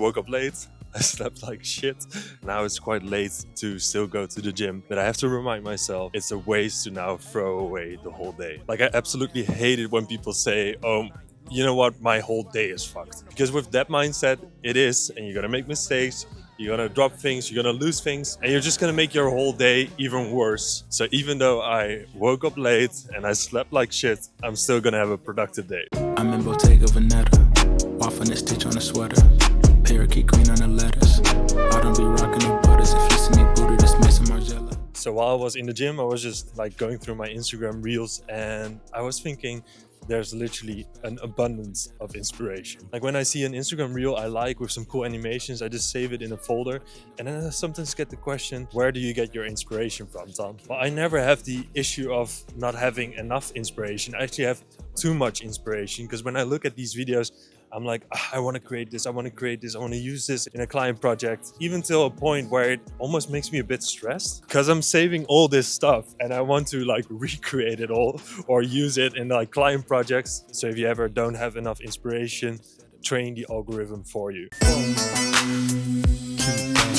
woke up late. I slept like shit. Now it's quite late to still go to the gym, but I have to remind myself it's a waste to now throw away the whole day. Like, I absolutely hate it when people say, oh, you know what, my whole day is fucked. Because with that mindset, it is, and you're gonna make mistakes, you're gonna drop things, you're gonna lose things, and you're just gonna make your whole day even worse. So even though I woke up late and I slept like shit, I'm still gonna have a productive day. I'm in Bottega Veneta, waffling a stitch on a sweater, parakeet green on the letters. I don't be rocking the butters. If you see me booted, it's Mason Margiela. So while I was in the gym, I was just like going through my Instagram reels, and I was thinking, there's literally an abundance of inspiration. Like when I see an Instagram reel I like with some cool animations, I just save it in a folder. And then I sometimes get the question, where do you get your inspiration from, Tom? Well, I never have the issue of not having enough inspiration. I actually have too much inspiration, because when I look at these videos, I'm like, I want to create this, I want to create this, I want to use this in a client project, even till a point where it almost makes me a bit stressed, because I'm saving all this stuff and I want to like recreate it all or use it in like client projects. So if you ever don't have enough inspiration, train the algorithm for you.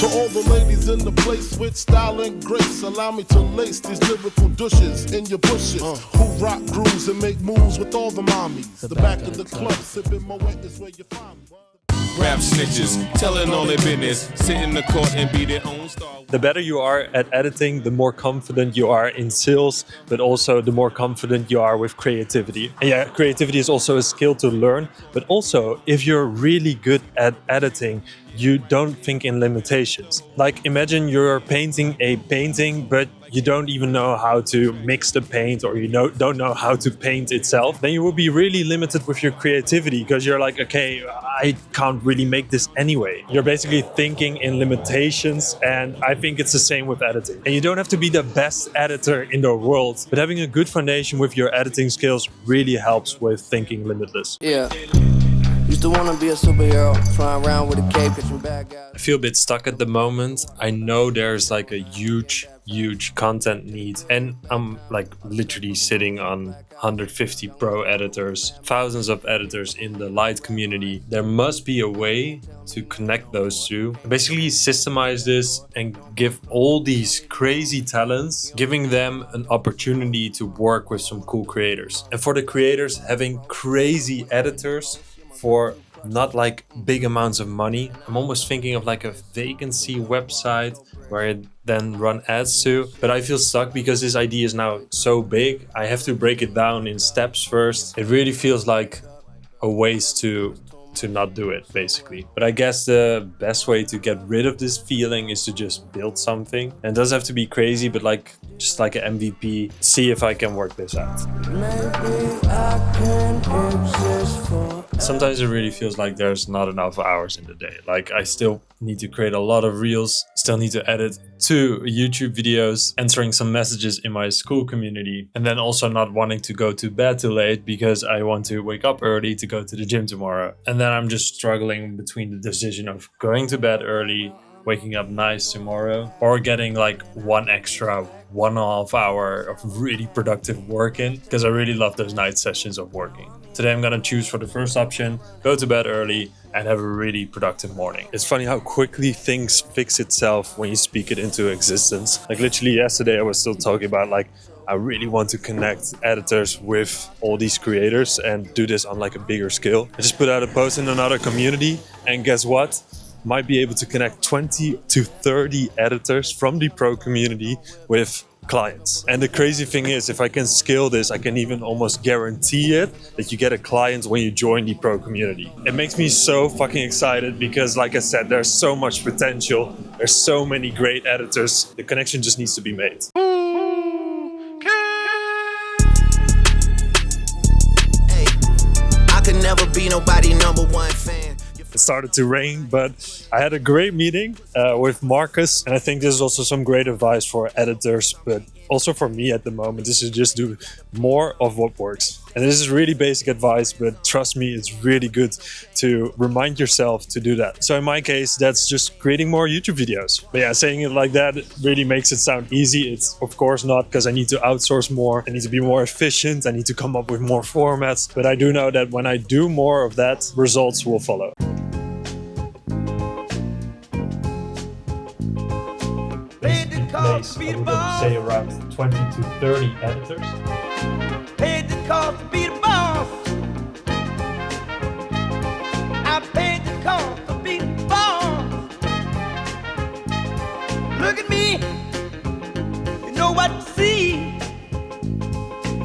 To all the ladies in the place with style and grace, allow me to lace these lyrical douches in your bushes, who rock grooves and make moves with all the mommies. The back of the club, sipping my wet is where you find me. Rap snitches, telling all their business, sit in the court and be their own star. The better you are at editing, the more confident you are in sales, but also the more confident you are with creativity. And yeah, creativity is also a skill to learn, but also if you're really good at editing, you don't think in limitations. Like imagine you're painting a painting, but you don't even know how to mix the paint, or you don't know how to paint itself. Then you will be really limited with your creativity, because you're like, okay, I can't really make this anyway. You're basically thinking in limitations, and I think it's the same with editing. And you don't have to be the best editor in the world, but having a good foundation with your editing skills really helps with thinking limitless. Yeah. Used to want to be a superhero, flying around with a cape, catching bad guys. I feel a bit stuck at the moment. I know there's like a huge content need, and I'm like literally sitting on 150 pro editors, thousands of editors in the light community. There must be a way to connect those two, basically systemize this and give all these crazy talents, giving them an opportunity to work with some cool creators. And for the creators, having crazy editors for not like big amounts of money. I'm almost thinking of like a vacancy website where I then run ads to, but I feel stuck because this idea is now so big. I have to break it down in steps first. It really feels like a waste to not do it, basically. But I guess the best way to get rid of this feeling is to just build something. And it doesn't have to be crazy, but like just like an MVP, see if I can work this out. Sometimes it really feels like there's not enough hours in the day. Like I still need to create a lot of reels, still need to edit 2 YouTube videos, answering some messages in my school community, and then also not wanting to go to bed too late because I want to wake up early to go to the gym tomorrow. And then I'm just struggling between the decision of going to bed early, waking up nice tomorrow, or getting like one extra 1.5 hour of really productive work in, because I really love those night sessions of working. Today I'm gonna choose for the first option, go to bed early and have a really productive morning. It's funny how quickly things fix itself when you speak it into existence. Like literally yesterday I was still talking about like, I really want to connect editors with all these creators and do this on like a bigger scale. I just put out a post in another community, and guess what? Might be able to connect 20 to 30 editors from the pro community with clients. And the crazy thing is, if I can scale this, I can even almost guarantee it that you get a client when you join the pro community. It makes me so fucking excited because, like I said, there's so much potential. There's so many great editors. The connection just needs to be made. Hey, I could never be nobody #1 fan. It started to rain, but I had a great meeting with Marcus, and I think this is also some great advice for editors, but also for me at the moment. This is just do more of what works. And this is really basic advice, but trust me, it's really good to remind yourself to do that. So in my case, that's just creating more YouTube videos. But yeah, saying it like that really makes it sound easy. It's of course not, because I need to outsource more. I need to be more efficient. I need to come up with more formats. But I do know that when I do more of that, results will follow. I would say around 20 to 30 editors. Paid the cost to be the boss. I paid the cost to be the boss. Look at me. You know what to see.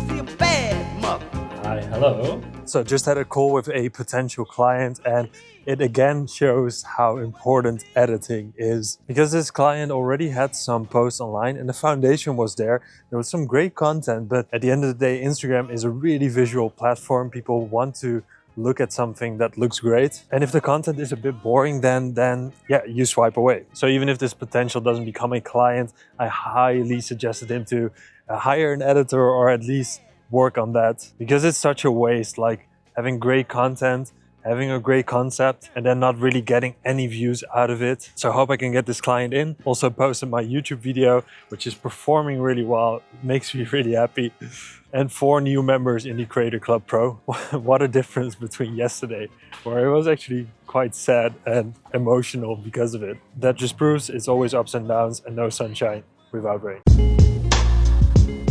See a bad mother. Hi, hello. So just had a call with a potential client, and it again shows how important editing is. Because this client already had some posts online and the foundation was there. There was some great content, but at the end of the day, Instagram is a really visual platform. People want to look at something that looks great. And if the content is a bit boring, then yeah, you swipe away. So even if this potential doesn't become a client, I highly suggested him to hire an editor or at least work on that, because it's such a waste, like having great content, having a great concept, and then not really getting any views out of it. So I hope I can get this client in. Also posted my YouTube video, which is performing really well. It makes me really happy. And 4 new members in the Creator Club Pro. What a difference between yesterday, where it was actually quite sad and emotional because of it. That just proves it's always ups and downs and no sunshine without rain.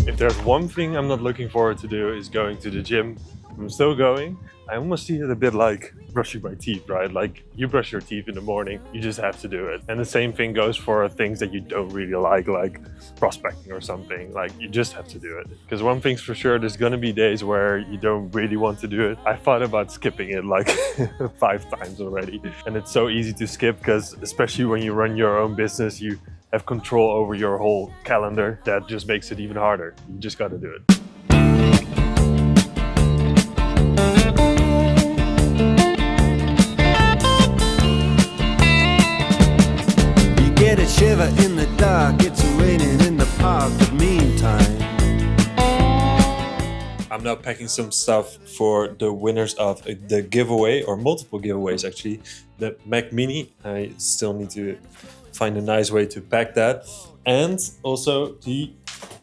If there's one thing I'm not looking forward to do is going to the gym. I'm still going. I almost see it a bit like brushing my teeth, right? Like you brush your teeth in the morning, you just have to do it. And the same thing goes for things that you don't really like prospecting or something. Like you just have to do it. Because one thing's for sure, there's gonna be days where you don't really want to do it. I thought about skipping it like 5 times already. And it's so easy to skip because especially when you run your own business, you have control over your whole calendar. That just makes it even harder. You just gotta do it. You get a shiver in the dark, it's raining in the park, but meantime I'm now packing some stuff for the winners of the giveaway, or multiple giveaways actually, the Mac Mini. I still need to find a nice way to pack that. And also the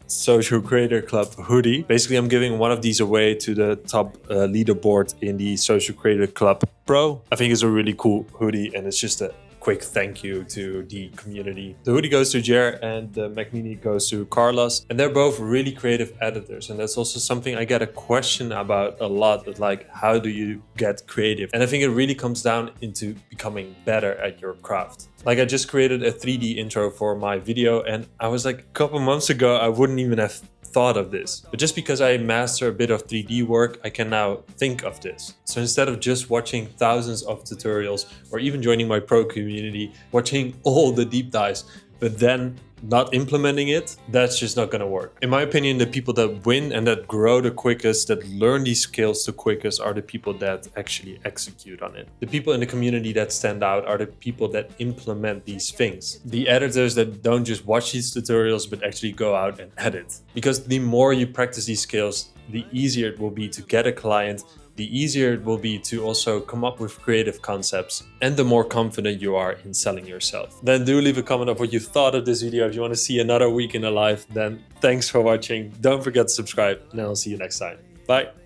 Social Creator Club hoodie. Basically, I'm giving one of these away to the top leaderboard in the Social Creator Club Pro. I think it's a really cool hoodie, and it's just a quick thank you to the community. The hoodie goes to Jer and the Mac Mini goes to Carlos, and they're both really creative editors. And that's also something I get a question about a lot, like how do you get creative? And I think it really comes down into becoming better at your craft. Like I just created a 3D intro for my video, and I was like, a couple months ago I wouldn't even have thought of this. But just because I master a bit of 3D work, I can now think of this. So instead of just watching thousands of tutorials or even joining my pro community, watching all the deep dives, but then not implementing it, that's just not gonna work. In my opinion, the people that win and that grow the quickest, that learn these skills the quickest, are the people that actually execute on it. The people in the community that stand out are the people that implement these things. The editors that don't just watch these tutorials, but actually go out and edit. Because the more you practice these skills, the easier it will be to get a client, the easier it will be to also come up with creative concepts, and the more confident you are in selling yourself. Then do leave a comment of what you thought of this video. If you want to see another week in the life, then thanks for watching. Don't forget to subscribe, and I'll see you next time. Bye.